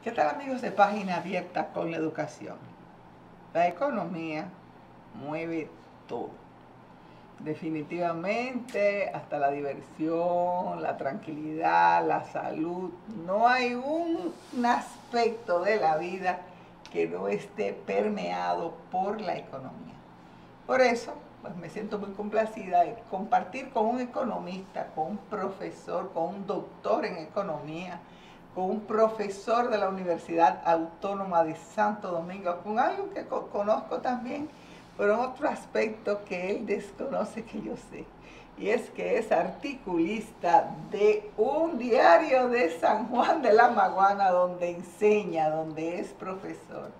¿Qué tal, amigos de Página Abierta con la Educación? La economía mueve todo. Definitivamente, hasta la diversión, la tranquilidad, la salud. No hay un aspecto de la vida que no esté permeado por la economía. Por eso, pues me siento muy complacida de compartir con un economista, con un profesor, con un doctor en economía, con un profesor de la Universidad Autónoma de Santo Domingo, con alguien que conozco también, pero en otro aspecto que él desconoce que yo sé. Y es que es articulista de un diario de San Juan de la Maguana donde enseña, donde es profesor.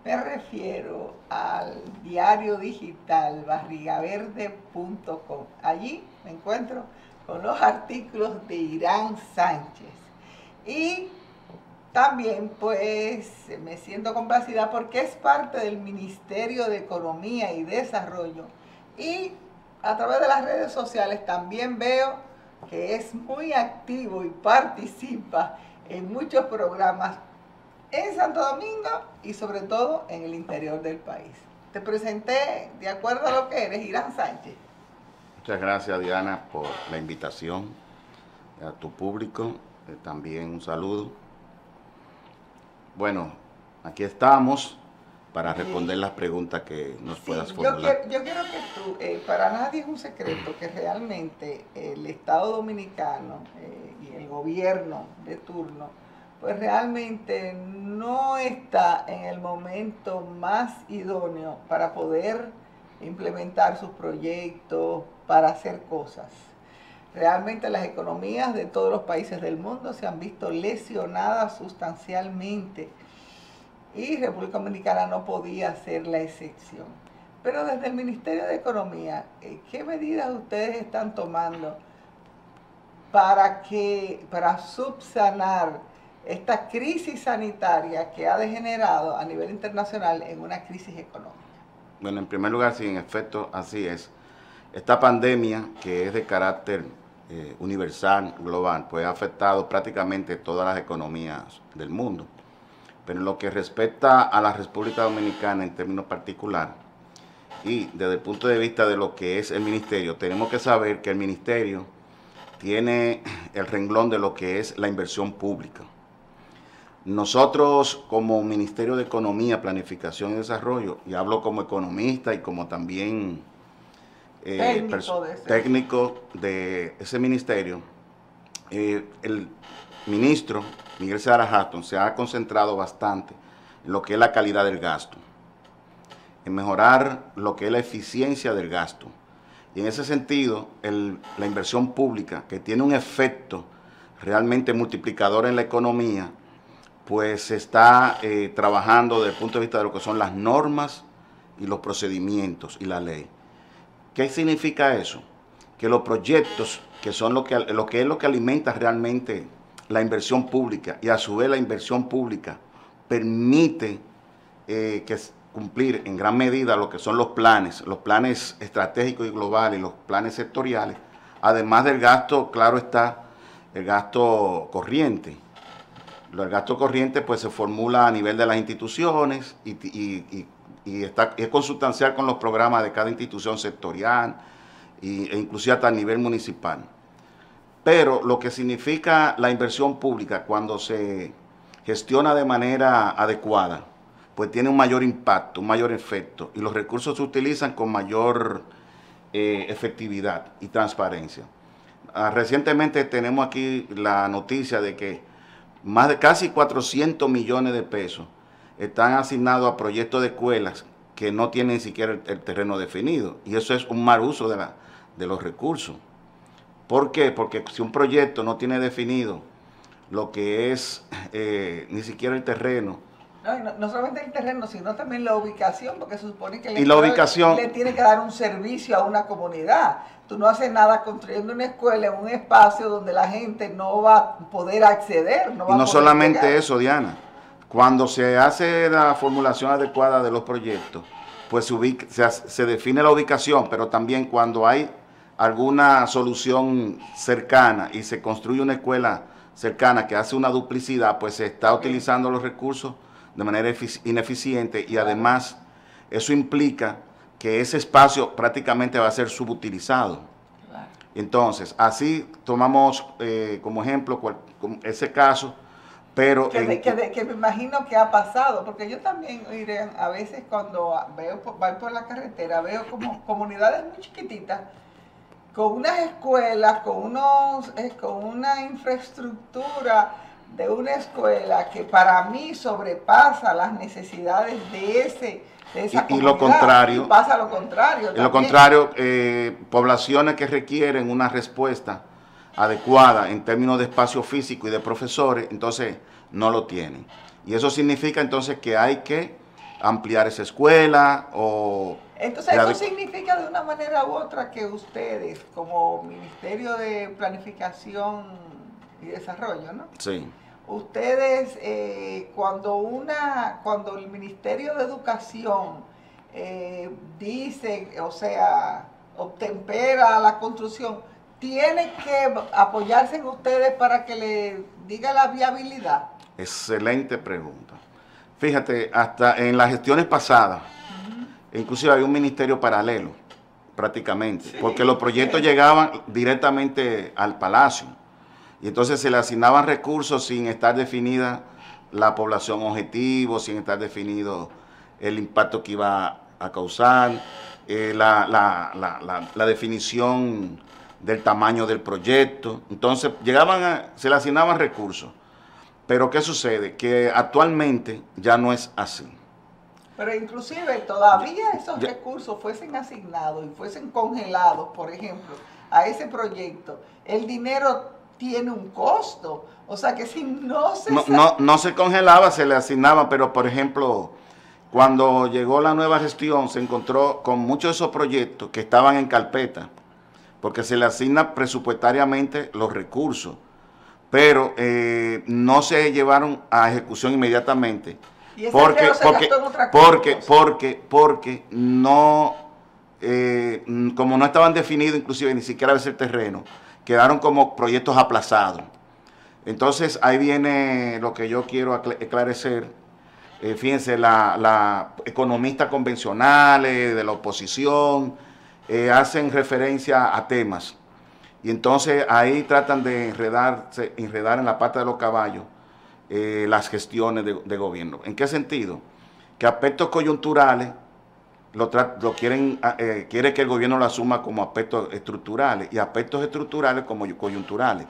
Me refiero al diario digital barrigaverde.com. Allí me encuentro con los artículos de Irán Sánchez. Y también pues me siento complacida porque es parte del Ministerio de Economía y Desarrollo. Y a través de las redes sociales también veo que es muy activo y participa en muchos programas en Santo Domingo y sobre todo en el interior del país. Te presenté de acuerdo a lo que eres, Irán Sánchez. Muchas gracias, Diana, por la invitación a tu público. También un saludo. Bueno, aquí estamos para responder las preguntas que nos puedas formular. Yo quiero que tú, para nadie es un secreto que realmente el Estado Dominicano y el gobierno de turno pues realmente no está en el momento más idóneo para poder implementar sus proyectos, para hacer cosas. Realmente las economías de todos los países del mundo se han visto lesionadas sustancialmente y República Dominicana no podía ser la excepción. Pero desde el Ministerio de Economía, ¿qué medidas ustedes están tomando para subsanar esta crisis sanitaria que ha degenerado a nivel internacional en una crisis económica? Bueno, en primer lugar, sí, en efecto, así es. Esta pandemia, que es de carácter universal, global, pues ha afectado prácticamente todas las economías del mundo. Pero en lo que respecta a la República Dominicana en términos particulares, y desde el punto de vista de lo que es el ministerio, tenemos que saber que el ministerio tiene el renglón de lo que es la inversión pública. Nosotros como Ministerio de Economía, Planificación y Desarrollo, y hablo como economista y como también técnico de ese ministerio, el ministro Miguel Seara Hatton se ha concentrado bastante en lo que es la calidad del gasto, en mejorar lo que es la eficiencia del gasto. Y en ese sentido, la inversión pública, que tiene un efecto realmente multiplicador en la economía, pues se está trabajando desde el punto de vista de lo que son las normas y los procedimientos y la ley. ¿Qué significa eso? Que los proyectos, que son lo que es lo que alimenta realmente la inversión pública, y a su vez la inversión pública permite cumplir en gran medida lo que son los planes estratégicos y globales, los planes sectoriales, además del gasto, claro está, el gasto corriente. El gasto corriente pues se formula a nivel de las instituciones y es consustancial con los programas de cada institución sectorial e inclusive hasta a nivel municipal. Pero lo que significa la inversión pública cuando se gestiona de manera adecuada, pues tiene un mayor impacto, un mayor efecto, y los recursos se utilizan con mayor efectividad y transparencia. Recientemente tenemos aquí la noticia de que más de casi 400 millones de pesos están asignados a proyectos de escuelas que no tienen ni siquiera el terreno definido, y eso es un mal uso de los recursos. ¿Por qué? Porque si un proyecto no tiene definido lo que es ni siquiera el terreno. No solamente el terreno, sino también la ubicación, porque se supone que la ubicación le tiene que dar un servicio a una comunidad. Tú no haces nada construyendo una escuela en un espacio donde la gente no va a poder acceder. Y no solamente eso, Diana. Cuando se hace la formulación adecuada de los proyectos, pues se define la ubicación, pero también cuando hay alguna solución cercana y se construye una escuela cercana que hace una duplicidad, pues se está utilizando los recursos de manera ineficiente y además eso implica que ese espacio prácticamente va a ser subutilizado. Claro. Entonces, así tomamos como ejemplo ese caso, pero... Que me imagino que ha pasado, porque yo también, Irene, a veces cuando voy por la carretera, veo como comunidades muy chiquititas, con unas escuelas, con una infraestructura de una escuela que para mí sobrepasa las necesidades de esa comunidad. Y lo contrario. Y pasa lo contrario. Y lo contrario, poblaciones que requieren una respuesta adecuada en términos de espacio físico y de profesores, entonces no lo tienen. Y eso significa entonces que hay que ampliar esa escuela o... Entonces eso significa de una manera u otra que ustedes, como Ministerio de Planificación y Desarrollo, ¿no? Sí. Ustedes, cuando el Ministerio de Educación dice, o sea, obtempera la construcción, tiene que apoyarse en ustedes para que le diga la viabilidad. Excelente pregunta. Fíjate, hasta en las gestiones pasadas, inclusive había un ministerio paralelo, prácticamente, sí, porque los proyectos llegaban directamente al Palacio y entonces se le asignaban recursos sin estar definida la población objetivo, sin estar definido el impacto que iba a causar, la definición del tamaño del proyecto. Entonces se le asignaban recursos. Pero ¿qué sucede? Que actualmente ya no es así. Pero inclusive todavía esos recursos fuesen asignados y fuesen congelados, por ejemplo, a ese proyecto, el dinero tiene un costo. O sea que si no se... No se congelaba, se le asignaba, pero por ejemplo, cuando llegó la nueva gestión se encontró con muchos de esos proyectos que estaban en carpeta, porque se le asigna presupuestariamente los recursos, pero no se llevaron a ejecución inmediatamente. ¿Y ese dinero se gastó en otra cosa? Porque no, como no estaban definidos inclusive ni siquiera a veces el terreno, quedaron como proyectos aplazados. Entonces ahí viene lo que yo quiero esclarecer. Fíjense, la economistas convencionales de la oposición hacen referencia a temas. Y entonces ahí tratan de enredar en la pata de los caballos las gestiones de gobierno. ¿En qué sentido? Que aspectos coyunturales quiere que el gobierno lo asuma como aspectos estructurales y aspectos estructurales como coyunturales.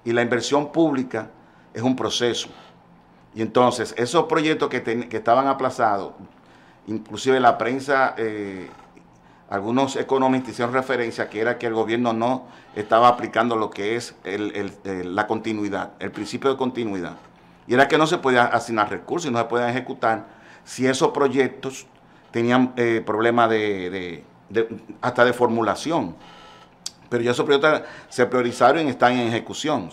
Y la inversión pública es un proceso. Y entonces esos proyectos que estaban aplazados, inclusive la prensa... algunos economistas hicieron referencia que era que el gobierno no estaba aplicando lo que es la continuidad, el principio de continuidad. Y era que no se podía asignar recursos y no se podían ejecutar si esos proyectos tenían problemas hasta de formulación. Pero ya esos proyectos se priorizaron y están en ejecución.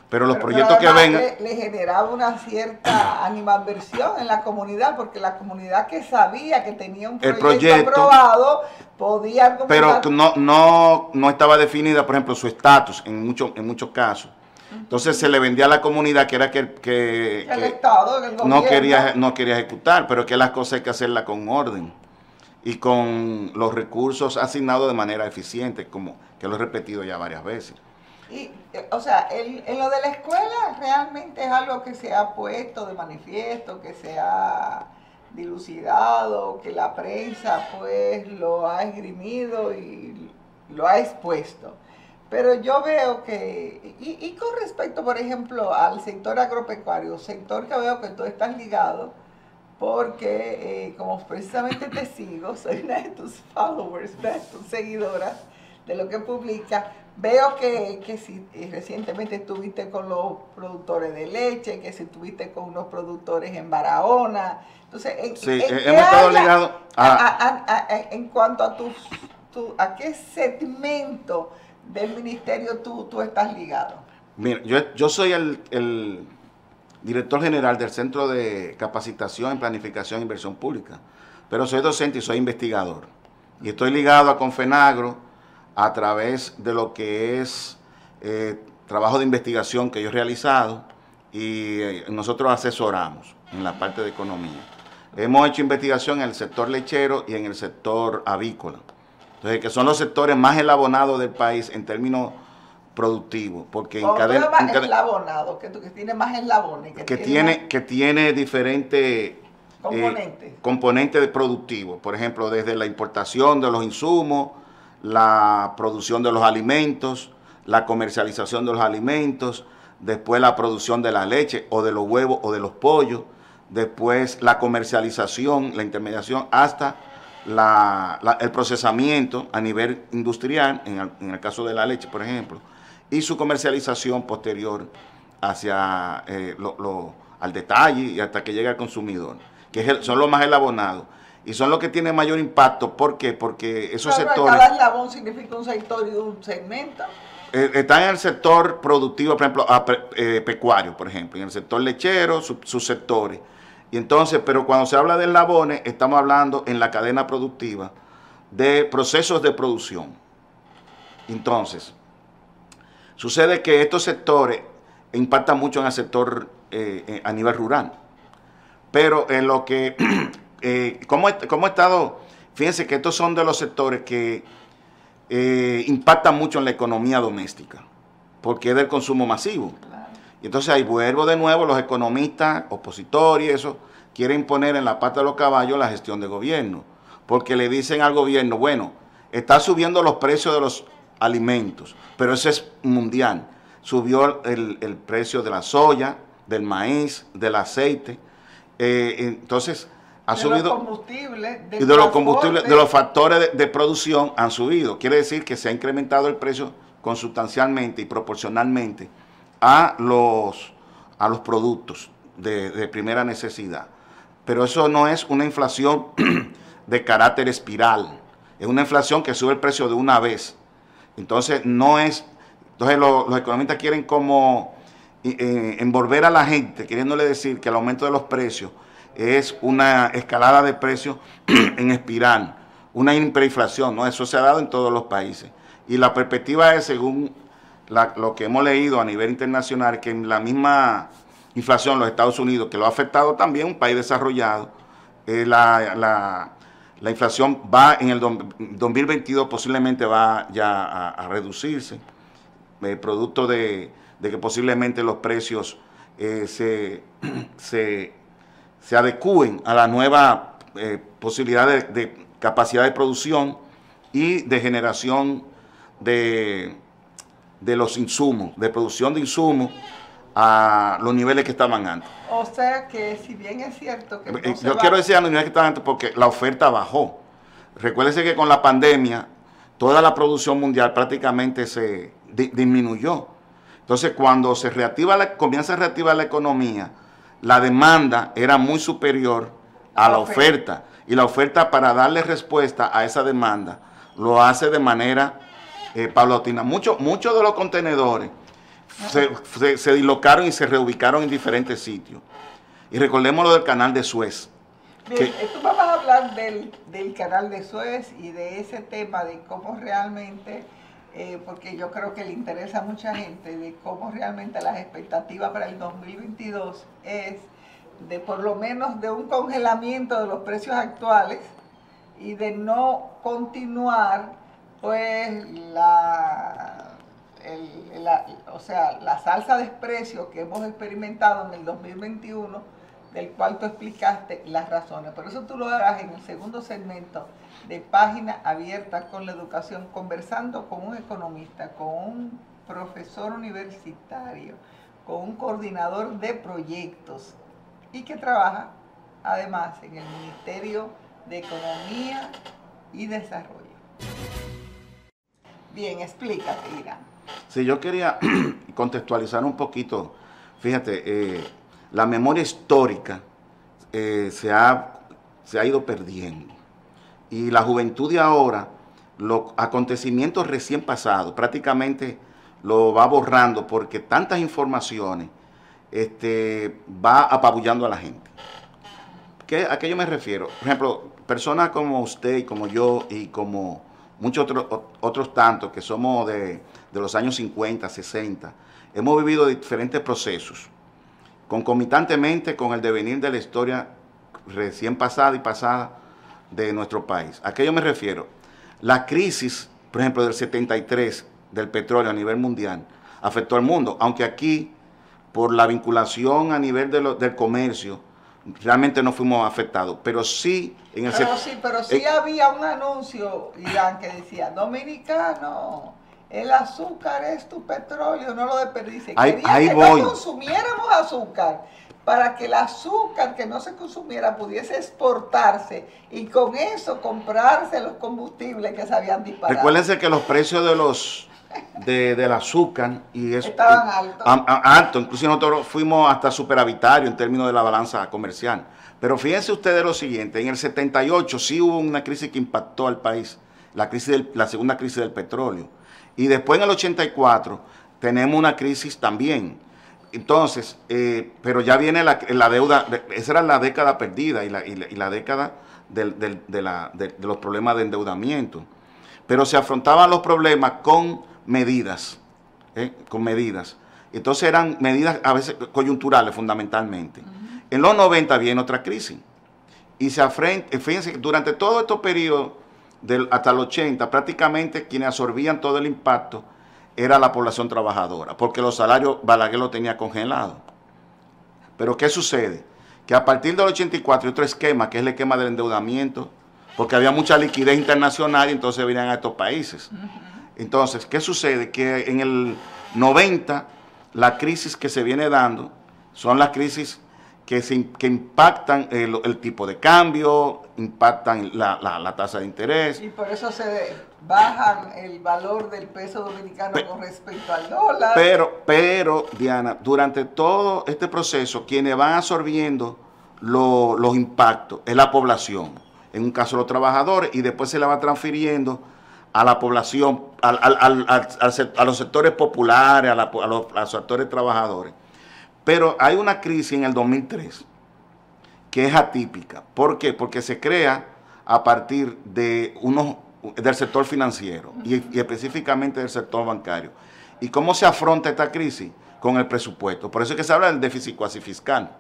Pero los proyectos que vengan... Le generaba una cierta animadversión en la comunidad, porque la comunidad que sabía que tenía un proyecto aprobado podía argumentar... Pero no estaba definida, por ejemplo, su estatus en muchos casos. Entonces se le vendía a la comunidad que era que el Estado, el gobierno no quería ejecutar, pero que las cosas hay que hacerlas con orden y con los recursos asignados de manera eficiente, como que lo he repetido ya varias veces. Y, o sea, en lo de la escuela realmente es algo que se ha puesto de manifiesto, que se ha dilucidado, que la prensa pues lo ha esgrimido y lo ha expuesto. Pero yo veo que, y con respecto, por ejemplo, al sector agropecuario, sector que veo que tú estás ligado, porque como precisamente te sigo, soy una de tus followers, una de tus seguidoras de lo que publica. Veo que si recientemente estuviste con los productores de leche, que si estuviste con unos productores en Barahona. Entonces, hemos estado ligados en cuanto a a qué segmento del ministerio tú estás ligado. Mira, yo soy el director general del Centro de Capacitación en Planificación e Inversión Pública, pero soy docente y soy investigador. Y estoy ligado a Confenagro a través de lo que es trabajo de investigación que yo he realizado y nosotros asesoramos en la parte de economía. Hemos hecho investigación en el sector lechero y en el sector avícola. Entonces, que son los sectores más eslabonados del país en términos productivos, porque eslabonado, que tiene más eslabones, que tiene diferentes componentes productivos. Por ejemplo, desde la importación de los insumos, la producción de los alimentos, la comercialización de los alimentos, después la producción de la leche o de los huevos o de los pollos, después la comercialización, la intermediación, hasta el procesamiento a nivel industrial, en el caso de la leche, por ejemplo, y su comercialización posterior hacia al detalle y hasta que llegue al consumidor, que son los más elaborados y son los que tienen mayor impacto. ¿Por qué? Porque esos sectores... Cada eslabón significa un sector y un segmento. Está en el sector productivo, por ejemplo, pecuario, por ejemplo, en el sector lechero, sus sectores. Y entonces, pero cuando se habla de eslabones, estamos hablando en la cadena productiva de procesos de producción. Entonces, sucede que estos sectores impactan mucho en el sector a nivel rural. Pero en lo que, como he estado, fíjense que estos son de los sectores que impactan mucho en la economía doméstica, porque es del consumo masivo. Claro. Y entonces ahí vuelvo de nuevo, los economistas, opositores y eso, quieren poner en la pata de los caballos la gestión de gobierno, porque le dicen al gobierno, bueno, está subiendo los precios de los alimentos, pero eso es mundial. Subió el precio de la soya, del maíz, del aceite, entonces ha subido, y de los combustibles, de los factores de producción han subido. Quiere decir que se ha incrementado el precio consustancialmente y proporcionalmente a los productos de primera necesidad. Pero eso no es una inflación de carácter espiral, es una inflación que sube el precio de una vez. Entonces los economistas quieren como envolver a la gente, queriéndole decir que el aumento de los precios es una escalada de precios en espiral, una hiperinflación, ¿no? Eso se ha dado en todos los países. Y la perspectiva es, según lo que hemos leído a nivel internacional, que en la misma inflación en los Estados Unidos, que lo ha afectado también un país desarrollado, la inflación va en el 2022 posiblemente va ya a reducirse, producto de que posiblemente los precios se adecúen a la nueva posibilidad de capacidad de producción y de generación de los insumos, de producción de insumos a los niveles que estaban antes. O sea que si bien es cierto que... yo quiero decir a los niveles que estaban antes porque la oferta bajó. Recuérdese que con la pandemia toda la producción mundial prácticamente se disminuyó. Entonces cuando comienza a reactivar la economía, la demanda era muy superior a la oferta. Y la oferta, para darle respuesta a esa demanda, lo hace de manera paulatina. Muchos de los contenedores se dislocaron y se reubicaron en diferentes sitios. Y recordemos lo del canal de Suez. Bien, tú vamos a hablar del canal de Suez y de ese tema, de cómo realmente... porque yo creo que le interesa a mucha gente, de cómo realmente las expectativas para el 2022 es de por lo menos de un congelamiento de los precios actuales y de no continuar pues la salsa de precios que hemos experimentado en el 2021, del cual tú explicaste las razones. Por eso tú lo harás en el segundo segmento de Página Abierta con la Educación, conversando con un economista, con un profesor universitario, con un coordinador de proyectos y que trabaja además en el Ministerio de Economía y Desarrollo. Bien, explícate, Irán. Sí, yo quería contextualizar un poquito, fíjate, la memoria histórica se ha ido perdiendo. Y la juventud de ahora, los acontecimientos recién pasados, prácticamente lo va borrando porque tantas informaciones va apabullando a la gente. ¿A qué yo me refiero? Por ejemplo, personas como usted y como yo y como muchos otros tantos que somos de los años 50, 60, hemos vivido diferentes procesos, concomitantemente con el devenir de la historia recién pasada y pasada de nuestro país. ¿A qué yo me refiero? La crisis, por ejemplo, del 73 del petróleo a nivel mundial afectó al mundo, aunque aquí, por la vinculación a nivel del comercio, realmente no fuimos afectados, pero sí en el pero sí había un anuncio, Irán, que decía: dominicano, el azúcar es tu petróleo, no lo desperdicies. Quería que no consumiéramos azúcar, para que el azúcar que no se consumiera pudiese exportarse y con eso comprarse los combustibles que se habían disparado. Recuérdense que los precios del azúcar estaban altos. Alto, incluso nosotros fuimos hasta superavitario en términos de la balanza comercial. Pero fíjense ustedes lo siguiente: en el 78 sí hubo una crisis que impactó al país, la segunda crisis del petróleo. Y después en el 84 tenemos una crisis también. Entonces, pero ya viene la deuda, esa era la década perdida y la década de los problemas de endeudamiento. Pero se afrontaban los problemas con medidas, Entonces eran medidas a veces coyunturales fundamentalmente. En los 90 viene otra crisis. Y fíjense que durante todo estos periodos, hasta el 80, prácticamente quienes absorbían todo el impacto era la población trabajadora, porque los salarios Balaguer los tenía congelados. Pero ¿qué sucede? Que a partir del 84 hay otro esquema, que es el esquema del endeudamiento, porque había mucha liquidez internacional y entonces venían a estos países. Entonces, ¿qué sucede? Que en el 90, la crisis que se viene dando son las crisis que impactan el tipo de cambio, impactan la tasa de interés. Y por eso se bajan el valor del peso dominicano con respecto al dólar. Pero, Diana, durante todo este proceso, quienes van absorbiendo los impactos es la población. En un caso los trabajadores, y después se la va transfiriendo a la población, a los sectores populares, a los sectores trabajadores. Pero hay una crisis en el 2003 que es atípica. ¿Por qué? Porque se crea a partir del sector financiero y específicamente del sector bancario. ¿Y cómo se afronta esta crisis? Con el presupuesto. Por eso es que se habla del déficit cuasi fiscal.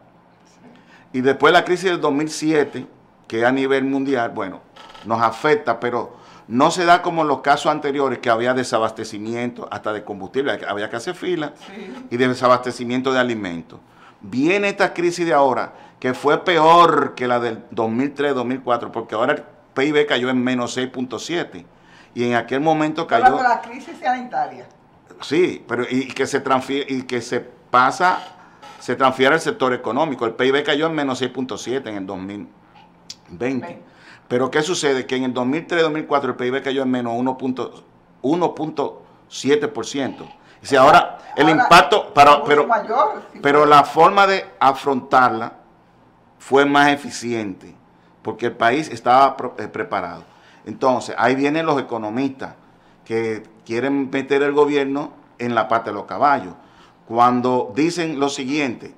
Y después la crisis del 2007, que a nivel mundial, bueno, nos afecta, pero no se da como en los casos anteriores, que había desabastecimiento hasta de combustible, había que hacer fila, y desabastecimiento de alimentos. Viene esta crisis de ahora, que fue peor que la del 2003-2004, porque ahora el PIB cayó en menos 6.7, y en aquel momento cayó... Pero la crisis sanitaria. Sí, pero que se transfiere al sector económico. El PIB cayó en menos 6.7 en el 2020. Pero ¿qué sucede? Que en el 2003-2004 el PIB cayó en menos 1.7%. Y si ahora el impacto, pero la forma de afrontarla fue más eficiente, porque el país estaba preparado. Entonces, ahí vienen los economistas que quieren meter el gobierno en la pata de los caballos, cuando dicen lo siguiente: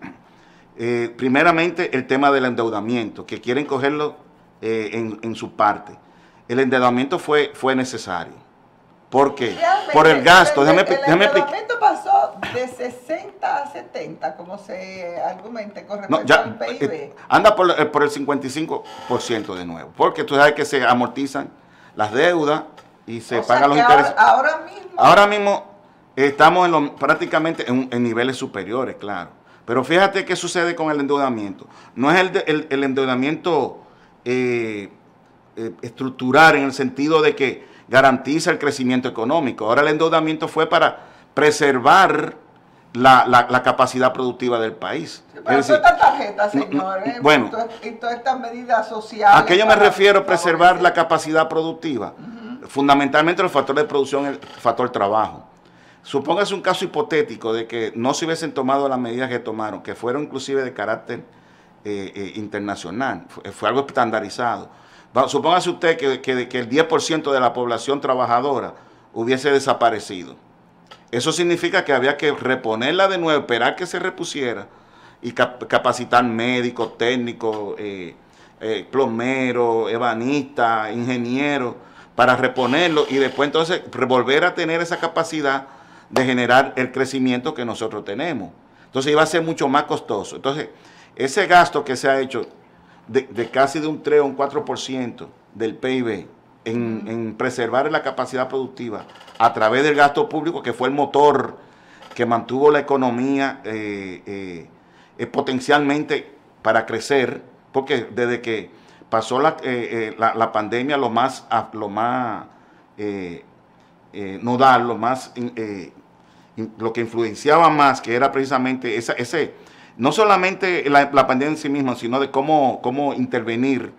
primeramente el tema del endeudamiento, que quieren cogerlo en su parte. El endeudamiento fue necesario. ¿Por qué? Realmente, por el gasto. El endeudamiento pasó de 60 a 70, como se argumente con respecto al PIB. Anda por el 55% de nuevo, porque tú sabes que se amortizan las deudas y se pagan los intereses. Ahora mismo estamos prácticamente en niveles superiores, claro. Pero fíjate qué sucede con el endeudamiento. No es el endeudamiento estructural en el sentido de que garantiza el crecimiento económico. Ahora el endeudamiento fue para preservar la capacidad productiva del país. Sí, pero es decir, estas tarjetas, señores, bueno, y todas estas medidas sociales. ¿A qué yo me refiero? Preservar la capacidad productiva. Fundamentalmente el factor de producción es el factor trabajo. Supóngase un caso hipotético de que no se hubiesen tomado las medidas que tomaron, que fueron inclusive de carácter internacional, fue algo estandarizado. Supóngase usted que el 10% de la población trabajadora hubiese desaparecido. Eso significa que había que reponerla de nuevo, esperar que se repusiera y capacitar médicos, técnicos, plomeros, ebanistas, ingenieros, para reponerlo y después entonces volver a tener esa capacidad de generar el crecimiento que nosotros tenemos. Entonces iba a ser mucho más costoso. Entonces, ese gasto que se ha hecho de casi de un 3 o un 4% del PIB en preservar la capacidad productiva a través del gasto público, que fue el motor que mantuvo la economía potencialmente para crecer, porque desde que pasó la pandemia, lo más nodal, lo que influenciaba más, que era precisamente no solamente la pandemia en sí misma, sino de cómo intervenir.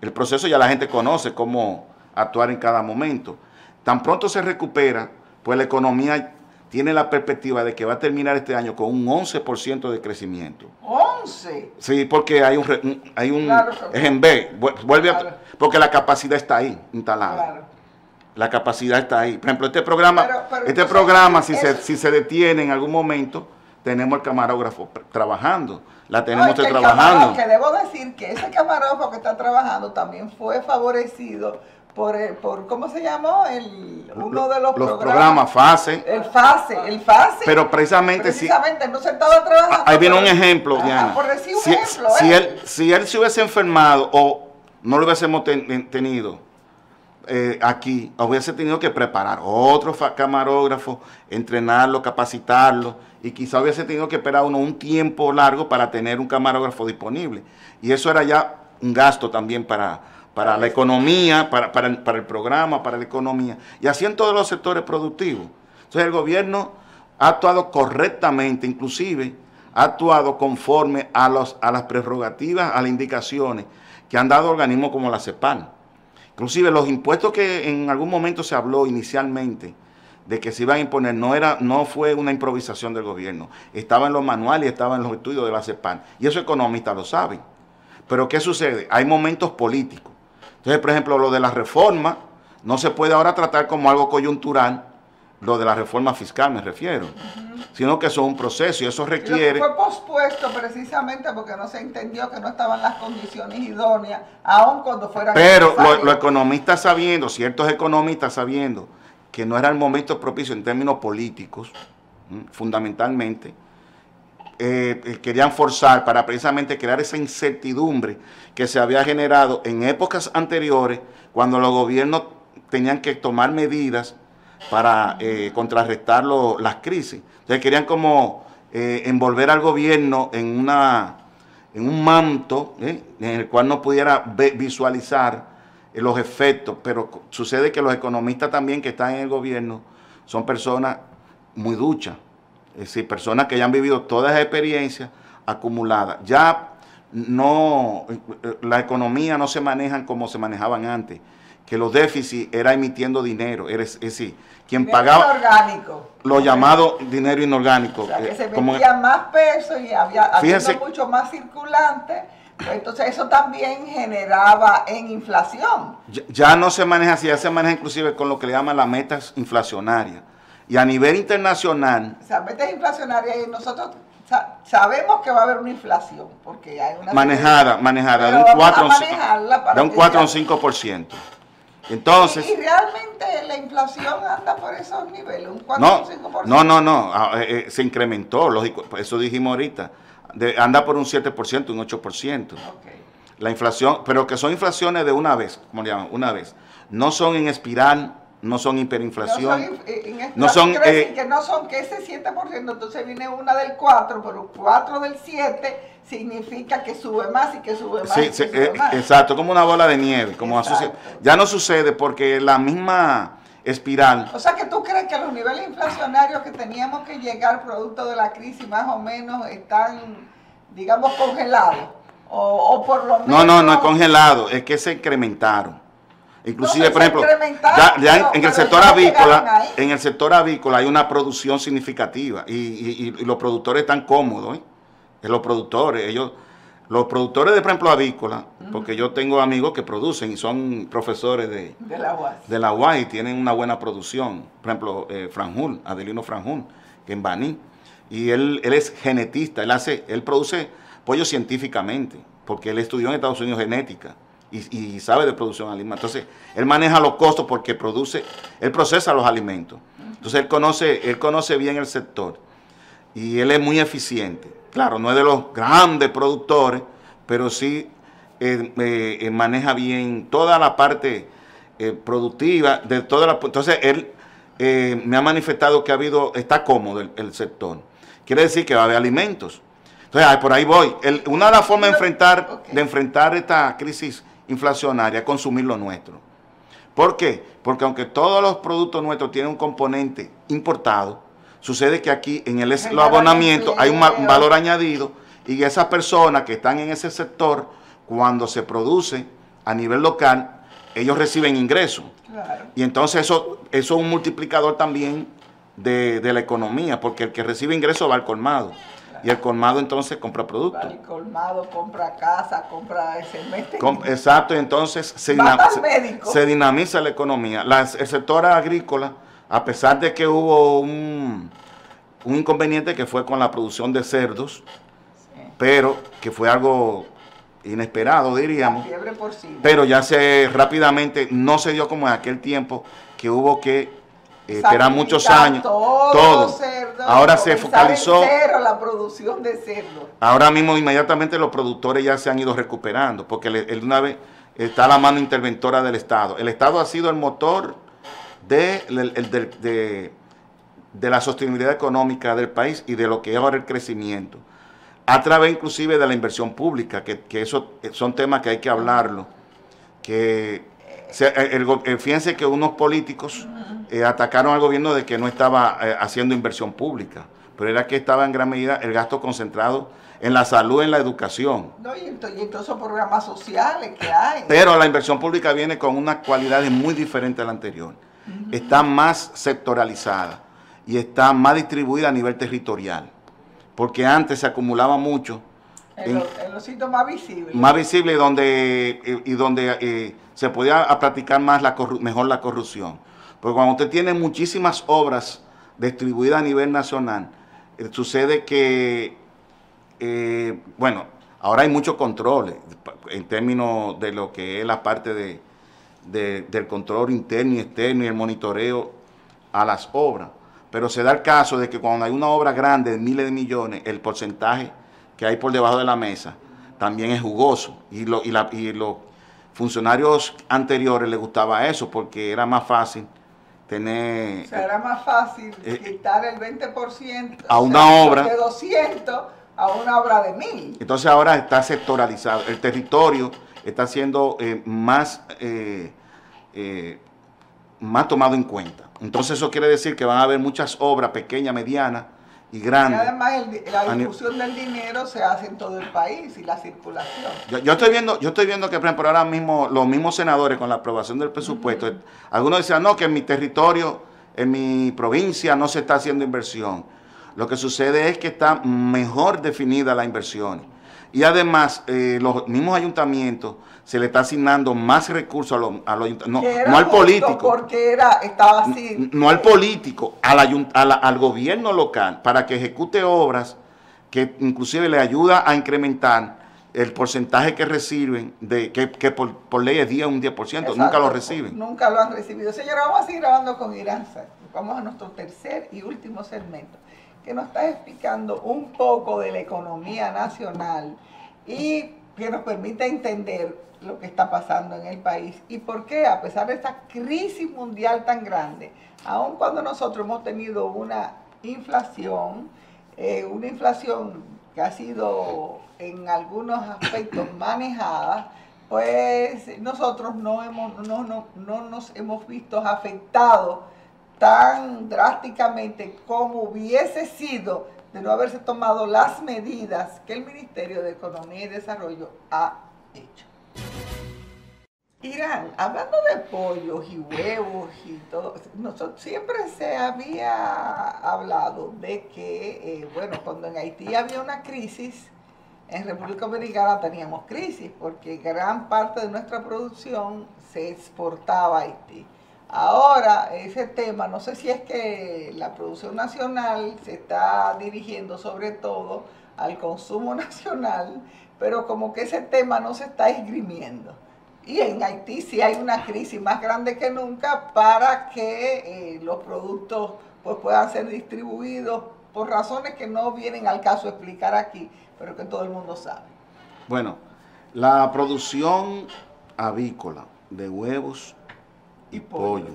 El proceso ya la gente conoce cómo actuar en cada momento. Tan pronto se recupera, pues la economía tiene la perspectiva de que va a terminar este año con un 11% de crecimiento. ¿11? Sí, porque hay un Claro, es en B, claro. porque la capacidad está ahí, instalada. Claro. La capacidad está ahí. Por ejemplo, este programa, si se detiene en algún momento, tenemos el camarógrafo trabajando. La tenemos trabajando. Que debo decir que ese camarógrafo que está trabajando también fue favorecido por ¿cómo se llamó? Uno de los programas FASE. El FASE. Pero precisamente no se estaba trabajando. Ahí viene un ejemplo, Diana. Por decir un ejemplo. Si él se hubiese enfermado o no lo hubiésemos tenido aquí, hubiese tenido que preparar otro camarógrafo, entrenarlo, capacitarlo, y quizá hubiese tenido que esperar un tiempo largo para tener un camarógrafo disponible. Y eso era ya un gasto también para la economía, para el programa, para la economía, y así en todos los sectores productivos. Entonces el gobierno ha actuado correctamente, inclusive ha actuado conforme a las prerrogativas, a las indicaciones que han dado organismos como la CEPAL. Inclusive los impuestos que en algún momento se habló inicialmente de que se iban a imponer, no fue una improvisación del gobierno, estaba en los manuales, estaba en los estudios de la CEPAL, y esos economistas lo saben. Pero ¿qué sucede? Hay momentos políticos. Entonces, por ejemplo, lo de la reforma no se puede ahora tratar como algo coyuntural, lo de la reforma fiscal me refiero, sino que eso es un proceso y eso requiere... Fue pospuesto precisamente porque no se entendió que no estaban las condiciones idóneas, aun cuando fueran Pero los economistas sabiendo, ciertos economistas sabiendo que no era el momento propicio en términos políticos, fundamentalmente, querían forzar para precisamente crear esa incertidumbre que se había generado en épocas anteriores cuando los gobiernos tenían que tomar medidas para contrarrestar las crisis. Entonces querían como envolver al gobierno en un manto en el cual no pudiera visualizar los efectos, pero sucede que los economistas también que están en el gobierno son personas muy duchas, es decir, personas que ya han vivido todas las experiencias acumuladas. Ya no, la economía no se manejan como se manejaban antes, que los déficits era emitiendo dinero, es decir, quien dinero pagaba inorgánico, lo llamado dinero inorgánico. O sea, que se metía más pesos y había mucho más circulante. Entonces eso también generaba en inflación. Ya no se maneja así, ya se maneja inclusive con lo que le llaman las metas inflacionarias. Y a nivel internacional... O sea, metas inflacionarias, y nosotros sabemos que va a haber una inflación, porque hay una... Manejada, de un 4 a un 5%. Entonces... ¿Y realmente la inflación anda por esos niveles, un 4 o un 5%? No, se incrementó, lógico, eso dijimos ahorita. Anda por un 7%, un 8%. Okay. La inflación, pero que son inflaciones de una vez, como le llaman, una vez. No son en espiral, no son hiperinflación. No son que no son que ese 7%, entonces viene una del 4, pero 4 del 7 significa que sube más y que sube más. Sí, exacto, como una bola de nieve. Ya no sucede porque la misma espiral. O sea que tú crees que los niveles inflacionarios que teníamos que llegar producto de la crisis más o menos están, digamos, congelados. O por lo menos... No es congelado, es que se incrementaron. Inclusive, por ejemplo, en el sector avícola hay una producción significativa y los productores están cómodos. Los productores de, por ejemplo, avícola, porque yo tengo amigos que producen y son profesores de la UAS y tienen una buena producción. Por ejemplo, Franjul, Adelino Franjul, que en Baní, y él es genetista, él produce pollo científicamente, porque él estudió en Estados Unidos genética y sabe de producción animal. Entonces, él maneja los costos porque él procesa los alimentos. Entonces, él conoce bien el sector y él es muy eficiente. Claro, no es de los grandes productores, pero sí maneja bien toda la parte productiva de toda la. Entonces, él me ha manifestado que está cómodo el sector. Quiere decir que va a haber alimentos. Entonces, por ahí voy. Una de las formas de enfrentar esta crisis inflacionaria es consumir lo nuestro. ¿Por qué? Porque aunque todos los productos nuestros tienen un componente importado, sucede que aquí en los abonamientos hay un valor añadido y esas personas que están en ese sector, cuando se produce a nivel local, ellos reciben ingresos. Claro. Y entonces eso es un multiplicador también de la economía, porque el que recibe ingresos va al colmado. Y el colmado entonces compra productos. El colmado compra casa, compra exacto, y entonces se dinamiza la economía. El sector agrícola, a pesar de que hubo un inconveniente que fue con la producción de cerdos, sí, pero que fue algo inesperado, diríamos. La fiebre porcina. Pero ya rápidamente no se dio como en aquel tiempo que hubo que eran muchos años, todo. Cerdos, ahora se focalizó la producción de cerdo. Ahora mismo inmediatamente los productores ya se han ido recuperando, porque una vez está la mano interventora del Estado. El Estado ha sido el motor de la sostenibilidad económica del país y de lo que es ahora el crecimiento, a través inclusive de la inversión pública, que eso son temas que hay que hablarlo, fíjense que unos políticos atacaron al gobierno de que no estaba haciendo inversión pública, pero era que estaba en gran medida el gasto concentrado en la salud, en la educación. No, y todos esos programas sociales que hay. Pero la inversión pública viene con unas cualidades muy diferentes a la anterior. Está más sectoralizada y está más distribuida a nivel territorial, porque antes se acumulaba mucho en los sitios más visibles. Más visibles donde se podía practicar mejor la corrupción. Porque cuando usted tiene muchísimas obras distribuidas a nivel nacional, sucede que, bueno, ahora hay muchos controles en términos de lo que es la parte del control interno y externo y el monitoreo a las obras. Pero se da el caso de que cuando hay una obra grande de miles de millones, el porcentaje que hay por debajo de la mesa también es jugoso. Y los funcionarios anteriores les gustaba eso porque era más fácil tener... O sea, era más fácil quitar el 20% a una obra de 200 a una obra de 1000. Entonces ahora está sectoralizado. El territorio está siendo más tomado en cuenta. Entonces eso quiere decir que van a haber muchas obras pequeñas, medianas y grandes. Y además la difusión del dinero se hace en todo el país y la circulación. Yo estoy viendo que, por ejemplo, ahora mismo los mismos senadores con la aprobación del presupuesto, algunos decían, no, que en mi territorio, en mi provincia no se está haciendo inversión. Lo que sucede es que está mejor definida la inversión. Y además, los mismos ayuntamientos se le está asignando más recursos a los ayuntamientos, no al político. Porque estaba así. No al político, al gobierno local, para que ejecute obras que inclusive le ayuda a incrementar el porcentaje que reciben, que por ley es un 10%, exacto, nunca lo reciben. Nunca lo han recibido. Señora, vamos a seguir grabando con Irán Sáenz. Vamos a nuestro tercer y último segmento, que nos está explicando un poco de la economía nacional y que nos permite entender lo que está pasando en el país y por qué, a pesar de esta crisis mundial tan grande, aun cuando nosotros hemos tenido una inflación que ha sido en algunos aspectos manejada, pues nosotros no nos hemos visto afectados tan drásticamente como hubiese sido de no haberse tomado las medidas que el Ministerio de Economía y Desarrollo ha hecho. Irán, hablando de pollos y huevos y todo, siempre se había hablado de que, bueno, cuando en Haití había una crisis, en República Dominicana teníamos crisis porque gran parte de nuestra producción se exportaba a Haití. Ahora, ese tema, no sé si es que la producción nacional se está dirigiendo sobre todo al consumo nacional, pero como que ese tema no se está esgrimiendo. Y en Haití sí hay una crisis más grande que nunca para que los productos pues, puedan ser distribuidos por razones que no vienen al caso explicar aquí, pero que todo el mundo sabe. Bueno, la producción avícola de huevos y pollo,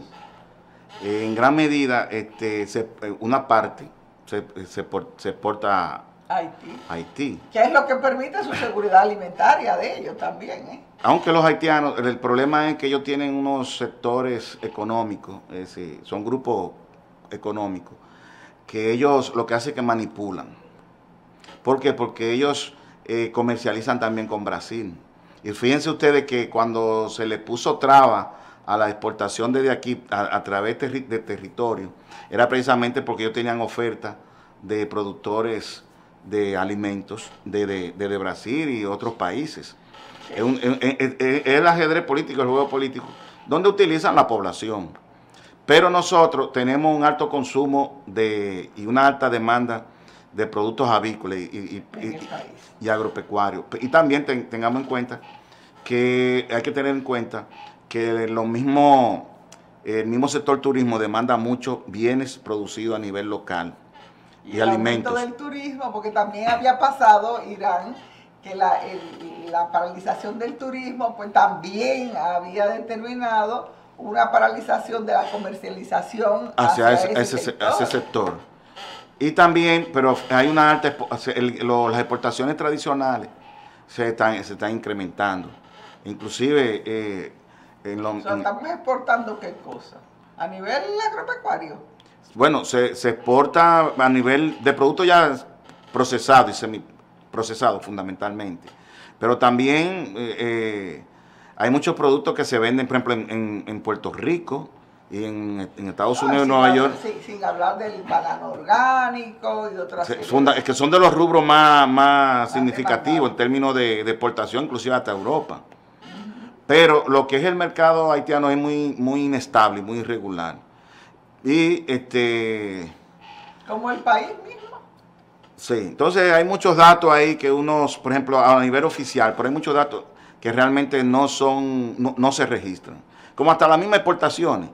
en gran medida una parte se exporta a Haití. Que es lo que permite su seguridad alimentaria de ellos también, ¿eh? Aunque los haitianos, el problema es que ellos tienen unos sectores económicos, es decir, son grupos económicos, que ellos lo que hacen es que manipulan. ¿Por qué? Porque ellos comercializan también con Brasil. Y fíjense ustedes que cuando se le puso traba a la exportación desde aquí a través de territorio, era precisamente porque ellos tenían oferta de productores de alimentos de Brasil y otros países. Es el ajedrez político, el juego político, donde utilizan la población. Pero nosotros tenemos un alto consumo y una alta demanda de productos avícolas y agropecuarios. Y también tengamos en cuenta que hay que tener en cuenta que el mismo sector turismo demanda muchos bienes producidos a nivel local y alimentos. El aumento del turismo, porque también había pasado, Irán, que la paralización del turismo pues también había determinado una paralización de la comercialización hacia ese sector. Y también, pero hay una alta, las exportaciones tradicionales se están incrementando. Inclusive, estamos exportando ¿qué cosa? A nivel agropecuario. Bueno, se exporta a nivel de productos ya procesados y semiprocesados fundamentalmente. Pero también hay muchos productos que se venden, por ejemplo, en Puerto Rico y en Estados Unidos, en Nueva York. Sí, sin hablar del banano orgánico y otras cosas. Es que son de los rubros más significativos en términos de exportación, inclusive hasta Europa. Pero lo que es el mercado haitiano es muy inestable, muy irregular. Y como el país mismo. Sí, entonces hay muchos datos ahí que por ejemplo, a nivel oficial, pero hay muchos datos que realmente no se registran. Como hasta las mismas exportaciones.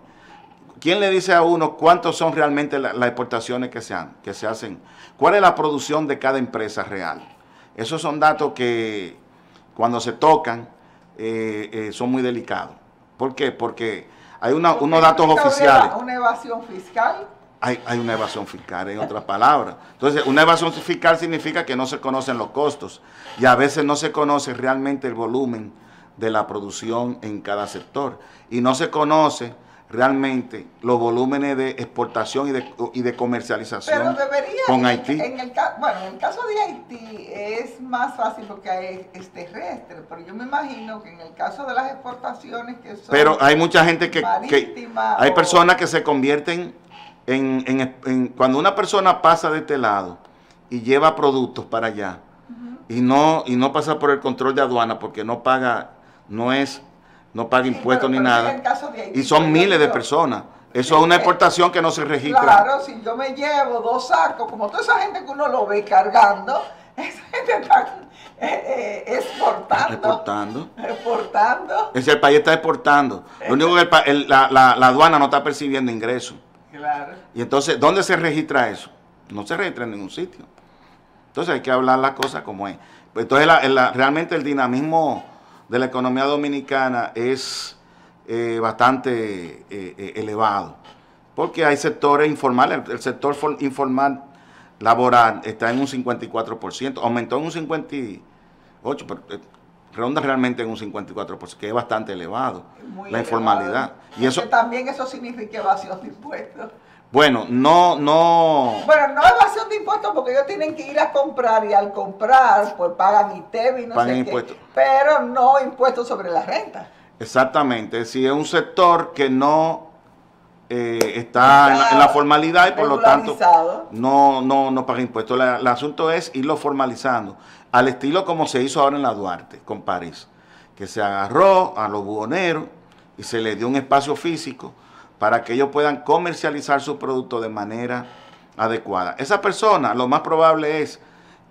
¿Quién le dice a uno cuántos son realmente las exportaciones que se hacen? ¿Cuál es la producción de cada empresa real? Esos son datos que cuando se tocan son muy delicados. ¿Por qué? Porque hay unos datos oficiales. ¿Una evasión fiscal? Hay una evasión fiscal, en otras palabras. Entonces, una evasión fiscal significa que no se conocen los costos y a veces no se conoce realmente el volumen de la producción en cada sector y no se conoce realmente los volúmenes de exportación y de comercialización con Haití. En el caso de Haití es más fácil porque es terrestre, pero yo me imagino que en el caso de las exportaciones que son pero hay mucha gente hay personas que se convierten cuando una persona pasa de este lado y lleva productos para allá y no pasa por el control de aduana porque no paga impuestos ni nada, y son miles de personas. Eso es una exportación que no se registra. Claro, si yo me llevo 2 sacos, como toda esa gente que uno lo ve cargando, esa gente está exportando. Es el país está exportando. Lo único que la aduana no está percibiendo ingresos. Claro. Y entonces, ¿dónde se registra eso? No se registra en ningún sitio. Entonces hay que hablar las cosas como es. Entonces realmente el dinamismo de la economía dominicana es bastante elevado. Porque hay sectores informales. El sector informal laboral está en un 54%. Aumentó en un 58%. Pero, redonda realmente en un 54%, que es bastante elevado, la informalidad. Y eso también eso significa evasión de impuestos. Bueno, no evasión de impuestos porque ellos tienen que ir a comprar y al comprar pues pagan ITEVI y no sé impuestos. Pero no impuestos sobre la renta. Exactamente, si es un sector que no está en la formalidad y por lo tanto no paga impuestos. El asunto es irlo formalizando, al estilo como se hizo ahora en la Duarte con París, que se agarró a los buhoneros y se les dio un espacio físico para que ellos puedan comercializar sus productos de manera adecuada. Esa persona, lo más probable es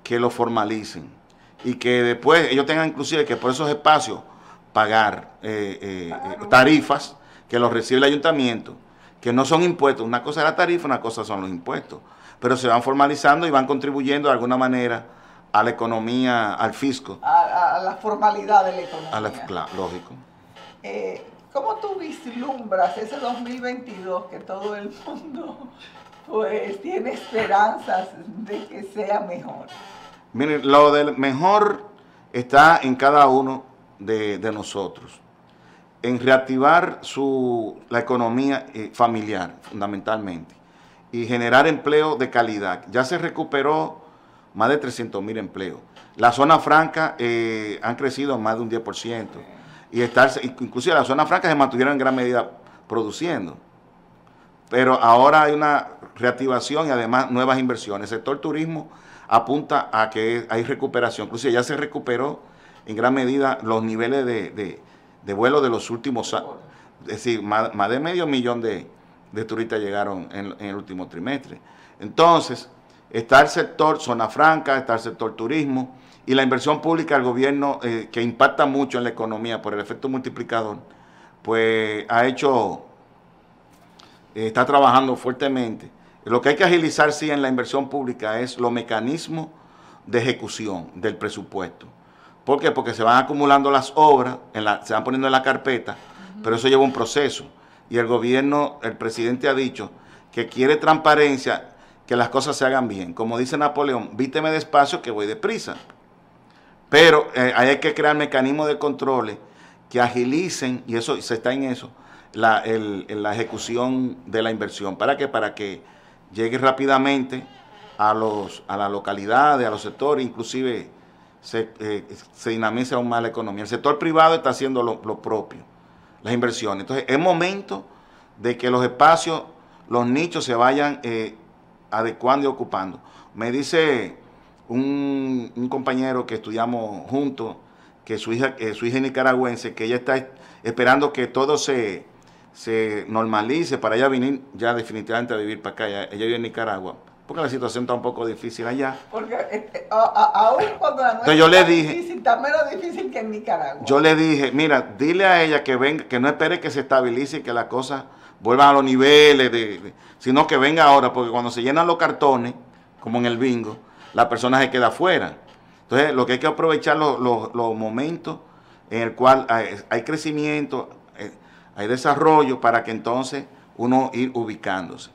que lo formalicen y que después ellos tengan inclusive que por esos espacios pagar tarifas que los recibe el ayuntamiento, que no son impuestos. Una cosa es la tarifa, una cosa son los impuestos, pero se van formalizando y van contribuyendo de alguna manera a la economía, al fisco. A la formalidad de la economía. Claro, lógico. ¿Cómo tú vislumbras ese 2022 que todo el mundo pues tiene esperanzas de que sea mejor? Miren, lo del mejor está en cada uno de nosotros, en reactivar la economía familiar, fundamentalmente, y generar empleo de calidad. Ya se recuperó más de 300,000 empleos. La zona franca han crecido más de un 10%. Y inclusive las zonas francas se mantuvieron en gran medida produciendo. Pero ahora hay una reactivación y además nuevas inversiones. El sector turismo apunta a que hay recuperación. Inclusive ya se recuperó en gran medida los niveles de vuelo de los últimos años. Es decir, más de 500,000 de turistas llegaron en el último trimestre. Entonces, está el sector zona franca, está el sector turismo y la inversión pública del gobierno que impacta mucho en la economía por el efecto multiplicador, pues está trabajando fuertemente. Lo que hay que agilizar sí en la inversión pública es los mecanismos de ejecución del presupuesto. ¿Por qué? Porque se van acumulando las obras, se van poniendo en la carpeta, pero eso lleva un proceso. Y el gobierno, el presidente ha dicho que quiere transparencia, que las cosas se hagan bien. Como dice Napoleón, víteme despacio que voy deprisa. Pero hay que crear mecanismos de controles que agilicen, y eso se está en eso, la ejecución de la inversión. ¿Para qué? Para que llegue rápidamente a las localidades, a los sectores, inclusive se dinamice aún más la economía. El sector privado está haciendo lo propio, las inversiones. Entonces es momento de que los espacios, los nichos se vayan adecuando y ocupando. Me dice un compañero que estudiamos juntos, que su hija es nicaragüense, que ella está esperando que todo se normalice para ella venir ya definitivamente a vivir para acá. Ella vive en Nicaragua, porque la situación está un poco difícil allá. Porque aún cuando la nuestra está difícil, está menos difícil que en Nicaragua. Yo le dije, mira, dile a ella que venga, que no espere que se estabilice y que las cosas vuelvan a los niveles, sino que venga ahora, porque cuando se llenan los cartones, como en el bingo, la persona se queda afuera. Entonces, lo que hay que aprovechar los momentos en el cual hay crecimiento, hay desarrollo, para que entonces uno ir ubicándose.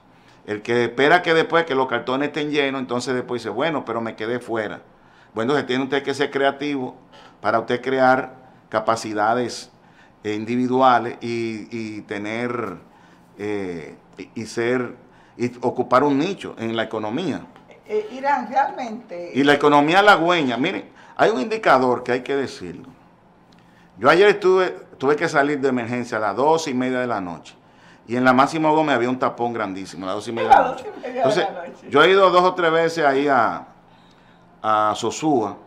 El que espera que después que los cartones estén llenos, entonces después dice, bueno, pero me quedé fuera. Bueno, entonces tiene usted que ser creativo para usted crear capacidades individuales y tener y ocupar un nicho en la economía. Irán, realmente. Y la economía halagüeña, miren, hay un indicador que hay que decirlo. Yo ayer tuve que salir de emergencia a las 2:30 de la noche. Y en la Máximo Gómez había un tapón grandísimo, a las 2:30 de la noche. Entonces, yo he ido 2 o 3 veces ahí a Sosúa.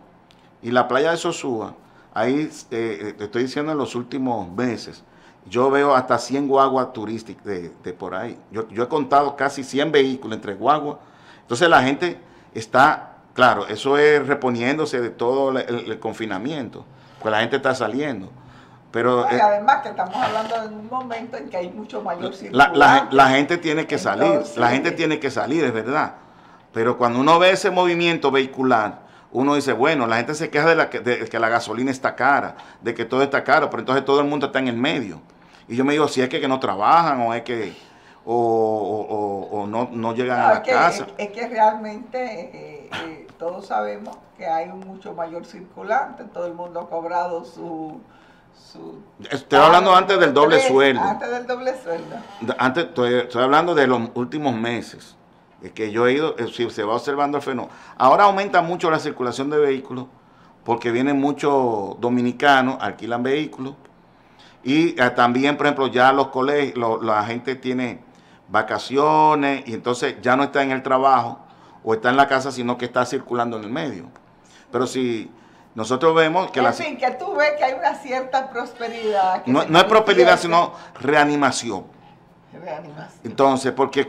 Y la playa de Sosúa, ahí te estoy diciendo en los últimos meses, yo veo hasta 100 guaguas turísticas de por ahí. Yo he contado casi 100 vehículos entre guaguas. Entonces la gente está, claro, eso es reponiéndose de todo el confinamiento, pues la gente está saliendo. Pero y además que estamos hablando en un momento en que hay mucho mayor circulación. La gente tiene que salir, entonces, la gente tiene que salir, es verdad. Pero cuando uno ve ese movimiento vehicular, uno dice, bueno, la gente se queja de que la gasolina está cara, de que todo está caro, pero entonces todo el mundo está en el medio. Y yo me digo, si es que no trabajan o es que o no llegan a la casa. Es que realmente todos sabemos que hay un mucho mayor circulante, todo el mundo ha cobrado su estoy hablando antes del doble sueldo. Antes del doble sueldo. Antes, estoy hablando de los últimos meses, que yo he ido, se va observando el fenómeno. Ahora aumenta mucho la circulación de vehículos, porque vienen muchos dominicanos, alquilan vehículos, y también, por ejemplo, ya los colegios, la gente tiene vacaciones y entonces ya no está en el trabajo o está en la casa, sino que está circulando en el medio. Pero si nosotros vemos que en fin, que tú ves que hay una cierta prosperidad. No es prosperidad, sino reanimación. Entonces, porque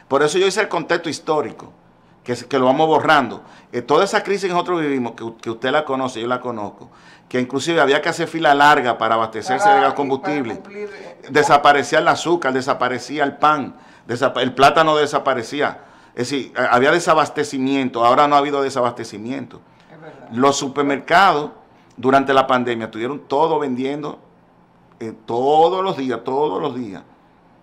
por eso yo hice el contexto histórico. que lo vamos borrando. Toda esa crisis que nosotros vivimos, que usted la conoce, yo la conozco, que inclusive había que hacer fila larga para abastecerse de combustible, desaparecía el azúcar, desaparecía el pan, el plátano desaparecía. Es decir, había desabastecimiento, ahora no ha habido desabastecimiento. Los supermercados durante la pandemia estuvieron todo vendiendo todos los días.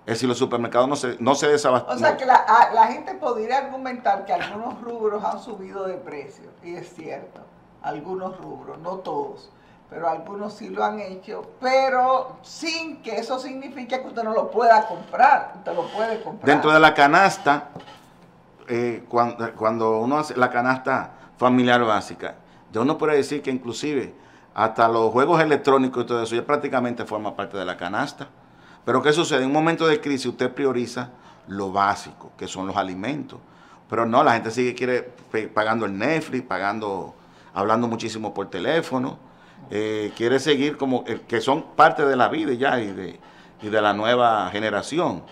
Es decir, los supermercados no se desabastecen. O sea que la gente podría argumentar que algunos rubros han subido de precio, y es cierto, algunos rubros, no todos, pero algunos sí lo han hecho, pero sin que eso signifique que usted no lo pueda comprar, usted lo puede comprar. Dentro de la canasta, cuando uno hace la canasta familiar básica, ya uno puede decir que inclusive hasta los juegos electrónicos y todo eso ya prácticamente forma parte de la canasta. Pero ¿qué sucede? En un momento de crisis usted prioriza lo básico, que son los alimentos. Pero no, la gente sigue pagando el Netflix, hablando muchísimo por teléfono, quiere seguir como que son parte de la vida ya y de la nueva generación.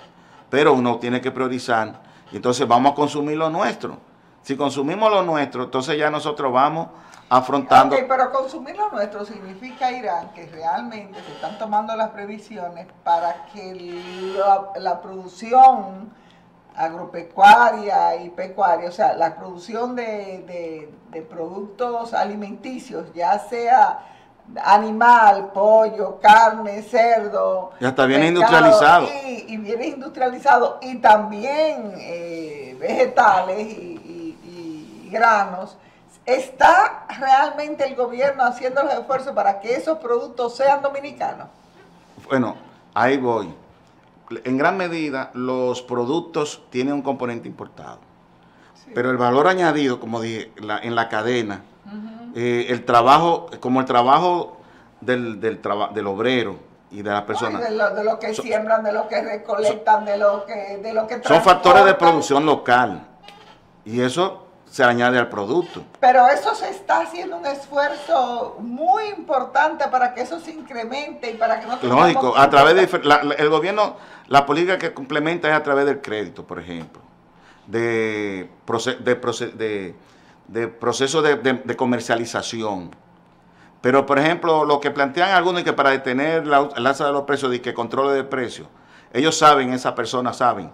Pero uno tiene que priorizar y entonces vamos a consumir lo nuestro. Si consumimos lo nuestro, entonces ya nosotros vamos afrontando. Ok, pero consumir lo nuestro significa, Irán, que realmente se están tomando las previsiones para que la producción agropecuaria y pecuaria, o sea, la producción de productos alimenticios, ya sea animal, pollo, carne, cerdo. Ya está bien industrializado. Y viene industrializado y también vegetales y granos. ¿Está realmente el gobierno haciendo los esfuerzos para que esos productos sean dominicanos? Bueno, ahí voy. En gran medida, los productos tienen un componente importado. Sí. Pero el valor añadido, como dije, en la cadena, el trabajo, como el trabajo del obrero y de las personas. De lo que siembran, de lo que recolectan, de lo que transportan. Son factores de producción local. Y eso se añade al producto. Pero eso se está haciendo un esfuerzo muy importante para que eso se incremente y para que no tengamos... Lógico, a través de el gobierno, la política que complementa es a través del crédito, por ejemplo, de procesos de comercialización. Pero, por ejemplo, lo que plantean algunos y que para detener el alza de los precios y que controle de precios, ellos saben, esas personas saben,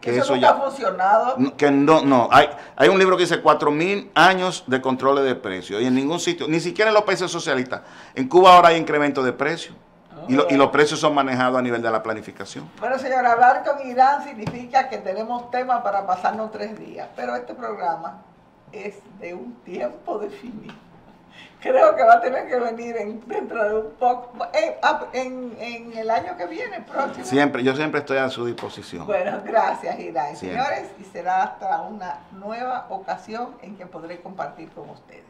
que eso nunca ha funcionado. Que no. Hay un libro que dice 4.000 años de control de precios y en ningún sitio, ni siquiera en los países socialistas. En Cuba ahora hay incremento de precios y los precios son manejados a nivel de la planificación. Bueno, señora, hablar con Irán significa que tenemos tema para pasarnos 3 días, pero este programa es de un tiempo definido. Creo que va a tener que venir dentro de un poco, en el año que viene, próximo. Yo siempre estoy a su disposición. Bueno, gracias, Irán. Señores, y será hasta una nueva ocasión en que podré compartir con ustedes.